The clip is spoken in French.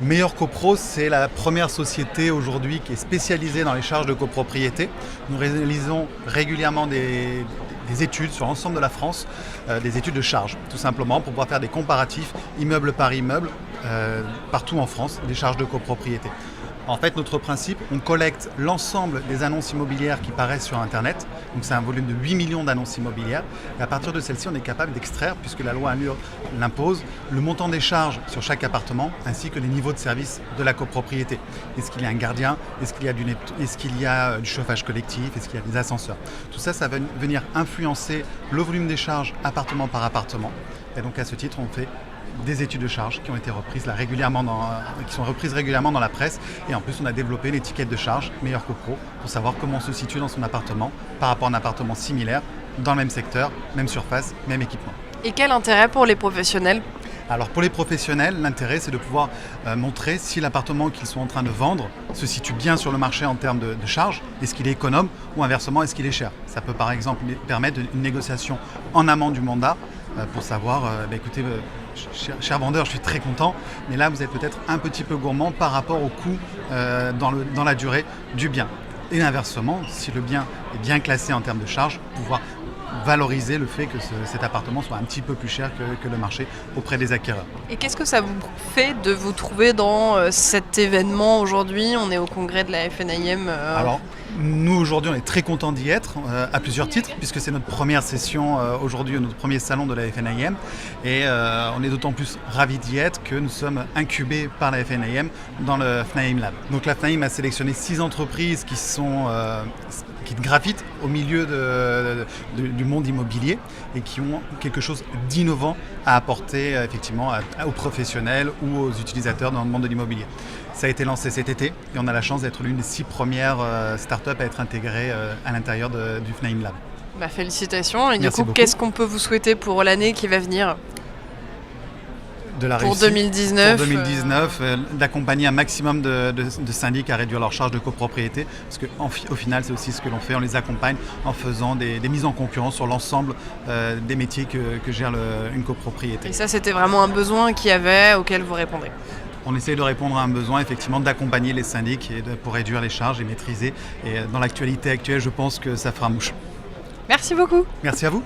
Meilleur Copro, c'est la première société aujourd'hui qui est spécialisée dans les charges de copropriété. Nous réalisons régulièrement des études sur l'ensemble de la France, des études de charges, tout simplement pour pouvoir faire des comparatifs immeuble par immeuble partout en France, des charges de copropriété. En fait, notre principe, on collecte l'ensemble des annonces immobilières qui paraissent sur Internet. Donc c'est un volume de 8 millions d'annonces immobilières. Et à partir de celles-ci, on est capable d'extraire, puisque la loi ANUR l'impose, le montant des charges sur chaque appartement, ainsi que les niveaux de service de la copropriété. Est-ce qu'il y a un gardien? Est-ce qu'il y a du chauffage collectif? Est-ce qu'il y a des ascenseurs? Tout ça, ça va venir influencer le volume des charges appartement par appartement. Et donc à ce titre, on fait des études de charges qui ont été reprises régulièrement dans la presse. Et en plus, on a développé l'étiquette de charge Meilleur Copro pour savoir comment on se situe dans son appartement par rapport à un appartement similaire, dans le même secteur, même surface, même équipement. Et quel intérêt pour les professionnels ? Alors pour les professionnels, l'intérêt c'est de pouvoir montrer si l'appartement qu'ils sont en train de vendre se situe bien sur le marché en termes de charges, est-ce qu'il est économe ou inversement est-ce qu'il est cher. Ça peut par exemple permettre une négociation en amont du mandat pour savoir, écoutez, cher vendeur, je suis très content, mais là vous êtes peut-être un petit peu gourmand par rapport au coût dans la durée du bien. Et inversement, si le bien est bien classé en termes de charges, pouvoir valoriser le fait que cet appartement soit un petit peu plus cher que le marché auprès des acquéreurs. Et qu'est-ce que ça vous fait de vous trouver dans cet événement aujourd'hui ? On est au congrès de la FNIM. Alors, nous aujourd'hui on est très contents d'y être à plusieurs titres puisque c'est notre première session aujourd'hui, notre premier salon de la FNIM et on est d'autant plus ravis d'y être que nous sommes incubés par la FNIM dans le FNIM Lab. Donc la FNIM a sélectionné 6 entreprises qui gravitent au milieu du monde immobilier et qui ont quelque chose d'innovant à apporter effectivement aux professionnels ou aux utilisateurs dans le monde de l'immobilier. Ça a été lancé cet été et on a la chance d'être l'une des 6 premières startups à être intégrées à l'intérieur du FNIM Lab. Félicitations. Et Merci du coup, beaucoup. qu'est-ce qu'on peut vous souhaiter pour l'année qui va venir ? Pour 2019, d'accompagner un maximum de syndics à réduire leurs charges de copropriété, parce qu'au final, c'est aussi ce que l'on fait, on les accompagne en faisant des mises en concurrence sur l'ensemble des métiers que gère une copropriété. Et ça, c'était vraiment un besoin qu'il y avait, auquel vous répondez. On essaye de répondre à un besoin, effectivement, d'accompagner les syndics pour réduire les charges et maîtriser. Et dans l'actualité actuelle, je pense que ça fera mouche. Merci beaucoup. Merci à vous.